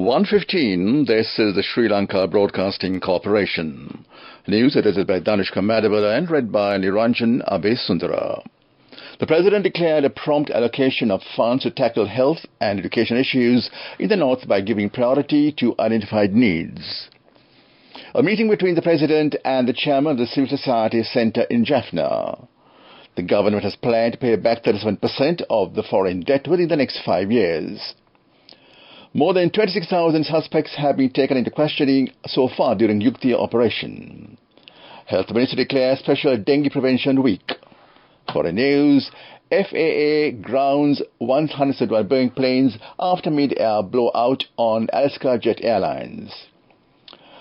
1:15, this is the Sri Lanka Broadcasting Corporation. News edited by Danushka Madhavala and read by Niranjan Abesundara. The President declared a prompt allocation of funds to tackle health and education issues in the North by giving priority to identified needs. A meeting between the President and the Chairman of the Civil Society Centre in Jaffna. The government has planned to pay back 37% of the foreign debt within the next 5 years. More than 26,000 suspects have been taken into questioning so far during Yuktiya operation. Health Minister declares special dengue prevention week. Foreign news, FAA grounds 171 Boeing planes after mid-air blowout on Alaska Jet Airlines.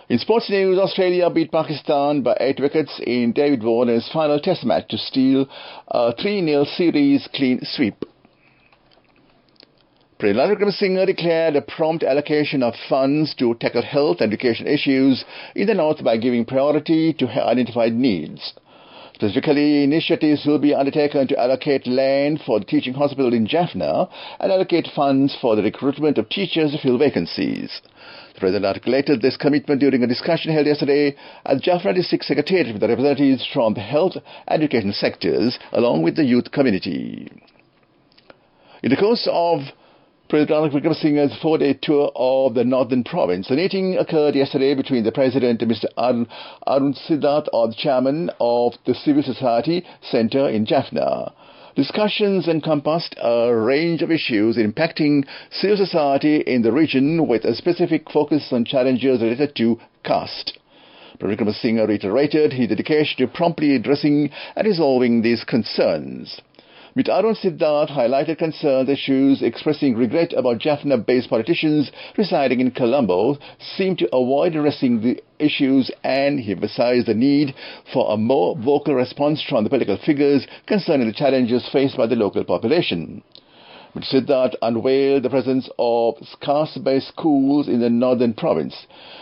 In sports news, Australia beat Pakistan by 8 wickets in David Warner's final test match to steal a 3-0 series clean sweep. President Wickremesinghe declared a prompt allocation of funds to tackle health and education issues in the North by giving priority to identified needs. Specifically, initiatives will be undertaken to allocate land for the teaching hospital in Jaffna and allocate funds for the recruitment of teachers to fill vacancies. The President articulated this commitment during a discussion held yesterday at Jaffna District Secretariat with the representatives from the health and education sectors along with the youth community. In the course of President Wickremesinghe's 4-day tour of the Northern Province, a meeting occurred yesterday between the President and Mr. Arun Siddharth, the Chairman of the Civil Society Centre in Jaffna. Discussions encompassed a range of issues impacting civil society in the region with a specific focus on challenges related to caste. President Wickremesinghe reiterated his dedication to promptly addressing and resolving these concerns. Mr. Arun Siddharth highlighted concerns issues, expressing regret about Jaffna-based politicians residing in Colombo seem to avoid addressing the issues, and he emphasized the need for a more vocal response from the political figures concerning the challenges faced by the local population. Mr. Siddharth unveiled the presence of caste-based schools in the Northern Province.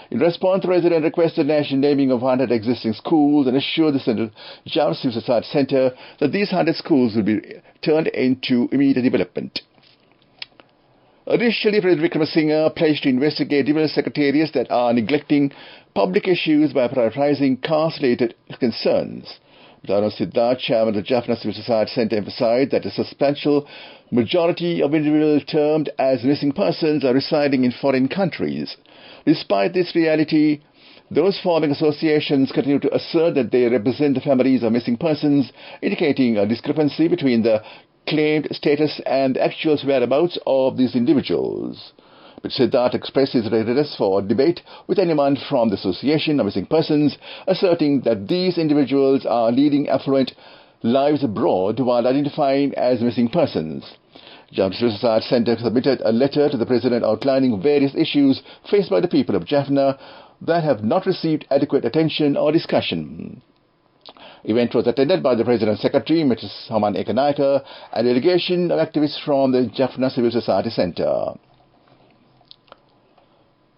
In response, the President requested national naming of 100 existing schools and assured the Central Jaffna Civil Society Centre that these 100 schools will be turned into immediate development. Additionally, President Wickremesinghe pledged to investigate divisional secretariats that are neglecting public issues by prioritizing caste-related concerns. Mr. Arun Siddharth, Chairman of the Jaffna Civil Society Centre, emphasized that a substantial majority of individuals termed as missing persons are residing in foreign countries. Despite this reality, those forming associations continue to assert that they represent the families of missing persons, indicating a discrepancy between the claimed status and the actual whereabouts of these individuals. Mr. Siddharth expressed his readiness for debate with anyone from the Association of Missing Persons, asserting that these individuals are leading affluent lives abroad while identifying as missing persons. Jaffna Civil Society Centre submitted a letter to the President outlining various issues faced by the people of Jaffna that have not received adequate attention or discussion. The event was attended by the President's Secretary, Mr. Saman Ekanayake, and a delegation of activists from the Jaffna Civil Society Centre.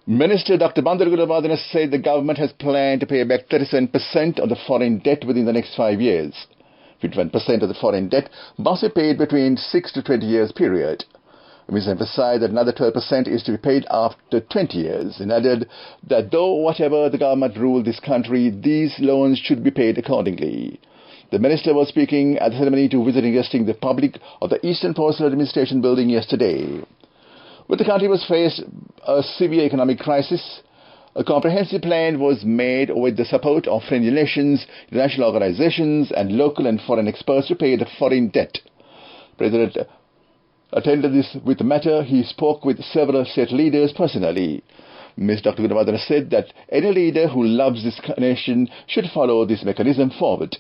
Minister Dr. Bandaru Gulabardana said the government has planned to pay back 37% of the foreign debt within the next 5 years. 51% of the foreign debt must be paid between 6 to 20 years period. The minister emphasized that another 12% is to be paid after 20 years, and added that though whatever the government ruled this country, these loans should be paid accordingly. The minister was speaking at the ceremony to visiting the public of the Eastern Postal Administration building yesterday. When the country was faced a severe economic crisis, a comprehensive plan was made with the support of friendly nations, international organizations, and local and foreign experts to pay the foreign debt. The President attended this with the matter. He spoke with several state leaders personally. Ms. Dr. Gulabardana said that any leader who loves this nation should follow this mechanism forward.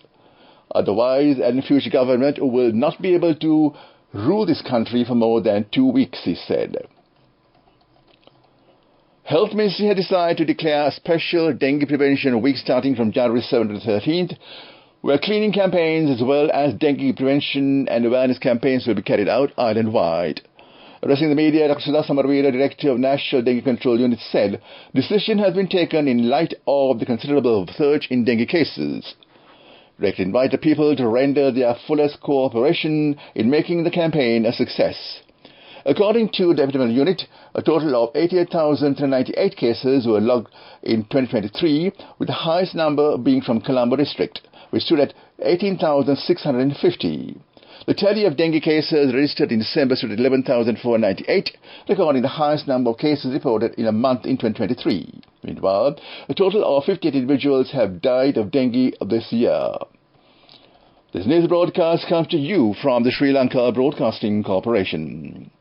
Otherwise, any future government will not be able to rule this country for more than 2 weeks, he said. Health Ministry has decided to declare a special dengue prevention week starting from January 7th to 13th, where cleaning campaigns as well as dengue prevention and awareness campaigns will be carried out island-wide. Addressing the media, Dr. Sudha Samarveera, Director of National Dengue Control Unit, said decision has been taken in light of the considerable surge in dengue cases. Director invited people to render their fullest cooperation in making the campaign a success. According to the epidemiological unit, a total of 88,398 cases were logged in 2023, with the highest number being from Colombo district, which stood at 18,650. The tally of dengue cases registered in December stood at 11,498, recording the highest number of cases reported in a month in 2023. Meanwhile, a total of 58 individuals have died of dengue this year. This news broadcast comes to you from the Sri Lanka Broadcasting Corporation.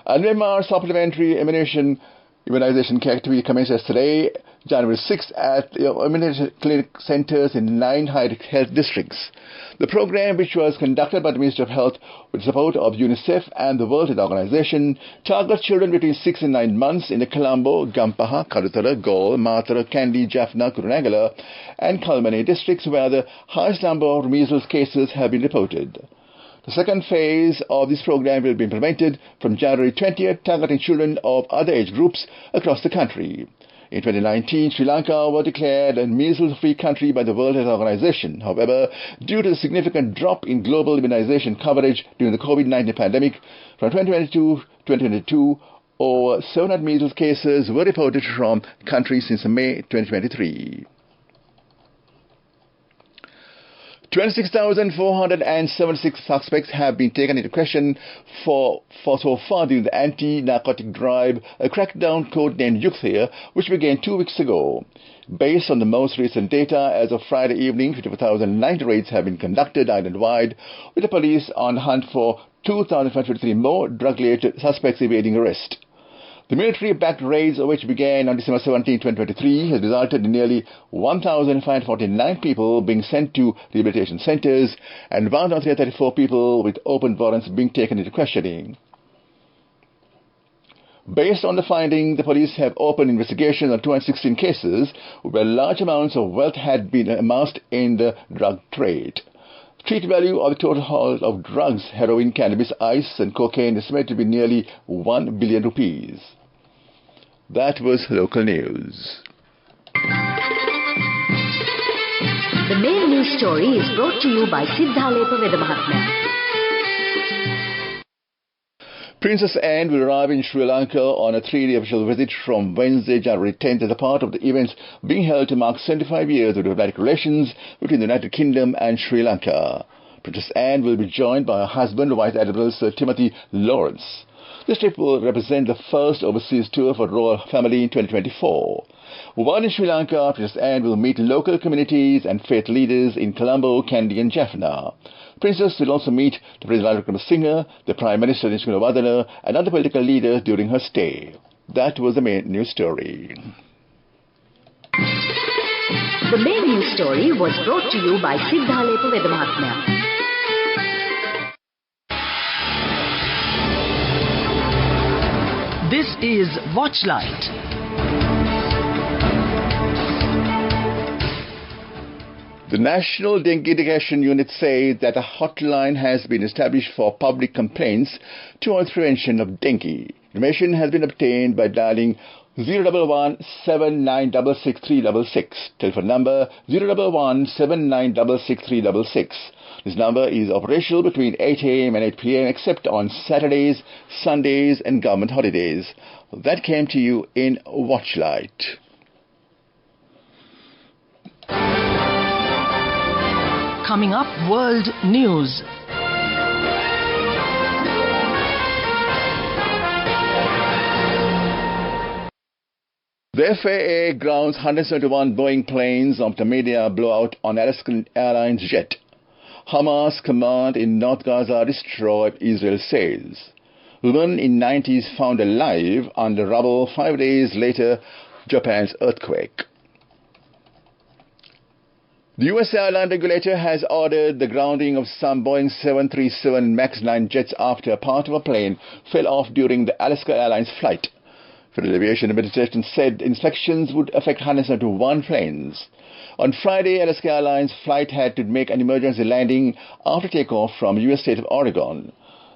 And Myanmar's supplementary immunization activity commences today, January 6th, at the immunization clinic centres in 9 high-health districts. The program, which was conducted by the Ministry of Health with the support of UNICEF and the World Health Organization, targets children between 6 and 9 months in the Colombo, Gampaha, Kadutara, Galle, Matara, Kandy, Jaffna, Kurunegala and Kalmane districts, where the highest number of measles cases have been reported. The second phase of this program will be implemented from January 20th, targeting children of other age groups across the country. In 2019, Sri Lanka was declared a measles-free country by the World Health Organization. However, due to the significant drop in global immunization coverage during the COVID-19 pandemic, from 2022 to 2022, over 700 measles cases were reported from countries since May 2023. 26,476 suspects have been taken into question for so far during the anti-narcotic drive, a crackdown codenamed Yukthir, which began 2 weeks ago. Based on the most recent data, as of Friday evening, 54,090 raids have been conducted island-wide, with the police on hunt for 2,553 more drug-related suspects evading arrest. The military-backed raids, which began on December 17, 2023, has resulted in nearly 1,549 people being sent to rehabilitation centres and 1,334 people with open warrants being taken into questioning. Based on the finding, the police have opened investigations on 216 cases where large amounts of wealth had been amassed in the drug trade. The street value of the total haul of drugs, heroin, cannabis, ice and cocaine is estimated to be nearly 1 billion rupees. That was local news. The main news story is brought to you by Sinhala Mahatma. Princess Anne will arrive in Sri Lanka on a 3-day official visit from Wednesday, January 10th, as a part of the events being held to mark 75 years of diplomatic relations between the United Kingdom and Sri Lanka. Princess Anne will be joined by her husband, Vice Admiral Sir Timothy Lawrence. This trip will represent the first overseas tour for the royal family in 2024. While in Sri Lanka, Princess Anne will meet local communities and faith leaders in Colombo, Kandy and Jaffna. Princess will also meet the President Singh, the Prime Minister Wadana and other political leaders during her stay. That was the main news story. The main news story was brought to you by Sinhala Mahatma. This is Watchlight. The National Dengue Education Unit says that a hotline has been established for public complaints towards prevention of dengue. Information has been obtained by dialing 011 7966 366. Telephone number 011 7966 366. This number is operational between 8 a.m. and 8 p.m. except on Saturdays, Sundays and government holidays. That came to you in Watchlight. Coming up, World News. The FAA grounds 171 Boeing planes after media blowout on Alaskan Airlines jet. Hamas command in North Gaza destroyed, Israel says. Woman in 90s found alive under rubble 5 days later, Japan's earthquake. The U.S. airline regulator has ordered the grounding of some Boeing 737 MAX 9 jets after a part of a plane fell off during the Alaska Airlines flight. Federal Aviation Administration said inspections would affect 171 planes. On Friday, Alaska Airlines flight had to make an emergency landing after takeoff from the U.S. state of Oregon.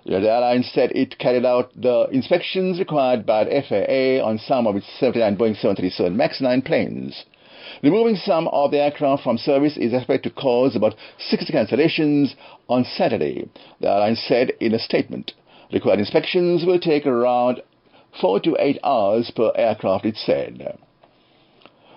The airline said it carried out the inspections required by the FAA on some of its 79 Boeing 737 MAX 9 planes. Removing some of the aircraft from service is expected to cause about 60 cancellations on Saturday, the airline said in a statement. Required inspections will take around 4 to 8 hours per aircraft, it said.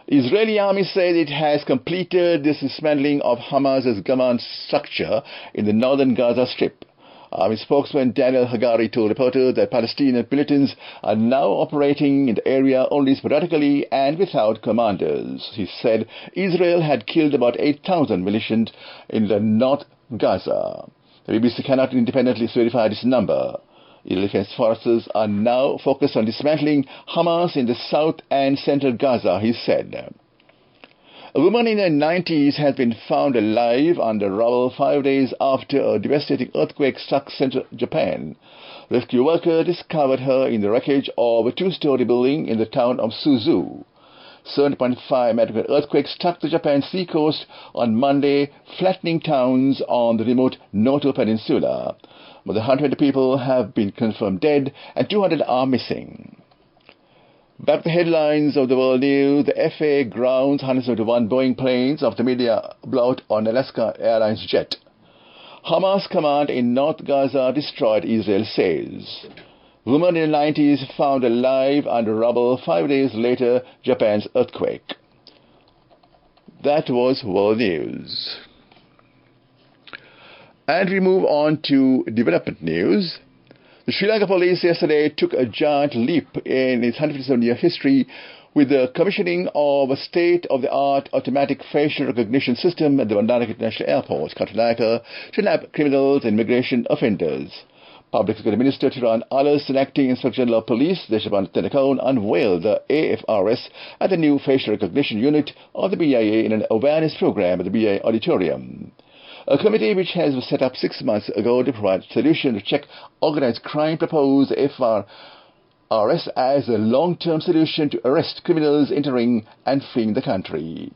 Israeli army said it has completed the dismantling of Hamas's command structure in the northern Gaza Strip. Army spokesman Daniel Hagari told reporters that Palestinian militants are now operating in the area only sporadically and without commanders. He said Israel had killed about 8,000 militiants in the North Gaza. The BBC cannot independently verify this number. Israeli Defense Forces are now focused on dismantling Hamas in the south and central Gaza, he said. A woman in her 90s has been found alive under rubble 5 days after a devastating earthquake struck central Japan. Rescue workers discovered her in the wreckage of a two-story building in the town of Suzu. 7.5 magnitude earthquake struck the Japan seacoast on Monday, flattening towns on the remote Noto Peninsula. More than 120 people have been confirmed dead and 200 are missing. Back to the headlines of the world news. The FAA grounds 171 Boeing planes after media blowout on Alaska Airlines jet. Hamas command in North Gaza destroyed, Israel says. Woman in the 90s found alive under rubble 5 days later, Japan's earthquake. That was world news. And we move on to development news. The Sri Lanka police yesterday took a giant leap in its 157-year history with the commissioning of a state-of-the-art automatic facial recognition system at the Bandaranaike International Airport, Katunayake, to nab criminals and immigration offenders. Public Security Minister Tiran Alas and Acting Inspector General of Police Deshaban Tenakaun unveiled the AFRS at the new facial recognition unit of the BIA in an awareness program at the BIA auditorium. A committee which has been set up 6 months ago to provide solution to check organized crime proposed FRS as a long-term solution to arrest criminals entering and fleeing the country.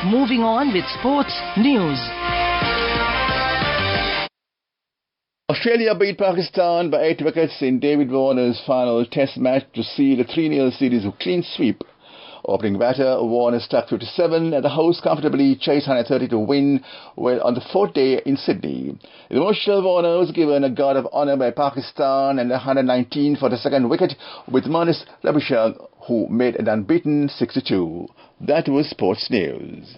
Moving on with sports news. Australia beat Pakistan by 8 wickets in David Warner's final test match to seal a 3-0 series with clean sweep. Opening batter, Warner struck 57 and the hosts comfortably chased 130 to win on the 4th day in Sydney. The emotional Warner was given a guard of honour by Pakistan and 119 for the second wicket with Manis Labuschagne, who made an unbeaten 62. That was sports news.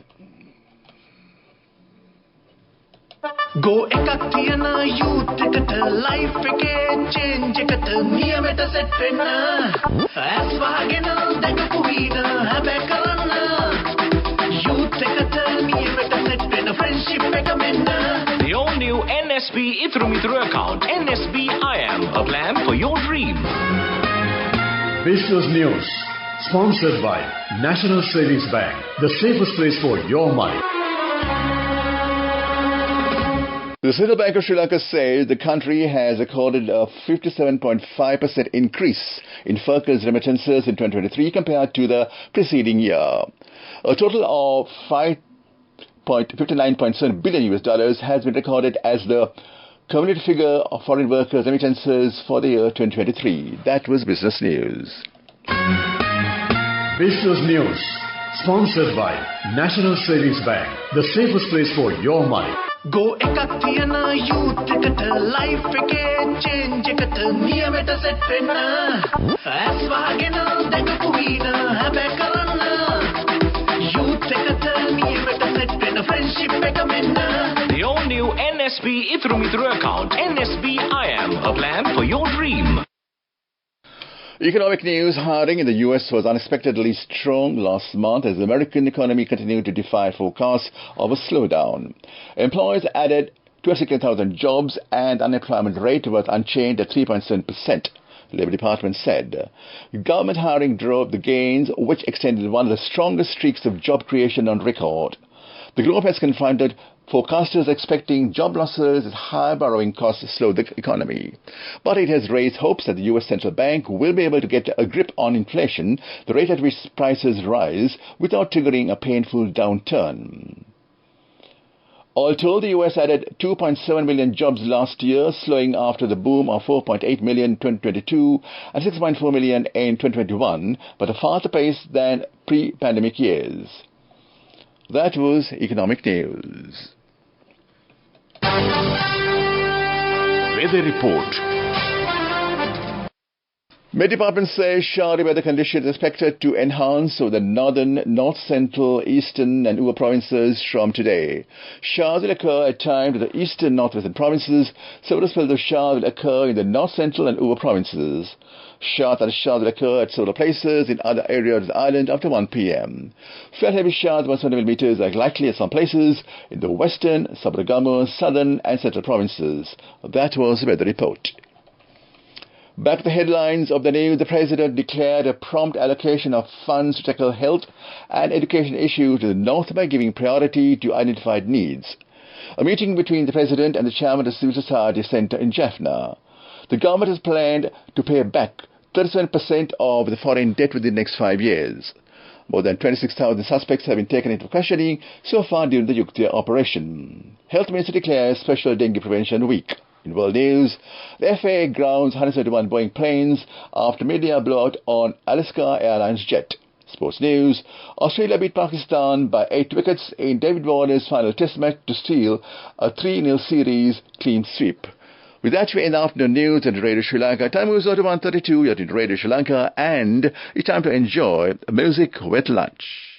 Go ekak thiyana youth eකට life එකේ change එකට නියමෙට set වෙන්න as වහගෙන දැකපු වීන හැබැ කරන්න youth එකට නියමෙට set වෙන්න friendship එක මෙන්න. The all new NSB Ithru Mithru account, NSB IM, a plan for your dream. Business News, sponsored by National Savings Bank, the safest place for your money. The Central Bank of Sri Lanka says the country has recorded a 57.5% increase in FIRC's remittances in 2023 compared to the preceding year. A total of $5.59.7 billion has been recorded as the cumulative figure of foreign workers' remittances for the year 2023. That was Business News. Business News, sponsored by National Savings Bank, the safest place for your money. Go ekak thiyana youth එකට life එකේ change එකට නියමෙට set වෙන්න as වහගෙන දැකපු වීන හැබැ කරන්න youth එකට නියමෙට set වෙන්න friendship එක මෙන්න. The all new NSB Ithru Mithru account, NSB IM, a plan for your dream. Economic news. Hiring in the US was unexpectedly strong last month as the American economy continued to defy forecasts of a slowdown. Employers added 26,000 jobs and unemployment rate was unchanged at 3.7%, the Labour Department said. Government hiring drove the gains, which extended one of the strongest streaks of job creation on record. The Globe has confronted forecasters expecting job losses as high borrowing costs slow the economy. But it has raised hopes that the US Central Bank will be able to get a grip on inflation, the rate at which prices rise, without triggering a painful downturn. All told, the US added 2.7 million jobs last year, slowing after the boom of 4.8 million in 2022 and 6.4 million in 2021, but a faster pace than pre-pandemic years. That was economic news. Weather report. Met Department says showery weather conditions expected to enhance over the northern, north central, eastern and Uva provinces from today. Showers will occur at times in the eastern northwestern provinces. Several spells of showers will occur in the north central and Uva provinces. Showers will occur at several places in other areas of the island after 1 p.m. Fairly heavy showers, 100 millimeters, are likely at some places in the western, Sabaragamu, southern and central provinces. That was the weather report. Back to the headlines of the news. The President declared a prompt allocation of funds to tackle health and education issues to the North by giving priority to identified needs. A meeting between the President and the Chairman of the Civil Society Centre in Jaffna. The government has planned to pay back 37% of the foreign debt within the next 5 years. More than 26,000 suspects have been taken into questioning so far during the Yuktia operation. Health Minister declares Special Dengue Prevention Week. In world news, the FAA grounds 171 Boeing planes after media blowout on Alaska Airlines jet. Sports news, Australia beat Pakistan by 8 wickets in David Warner's final test match to steal a 3-0 series clean sweep. With that, we end afternoon news at Radio Sri Lanka. Time is 1:32. You're in Radio Sri Lanka, and it's time to enjoy music with lunch.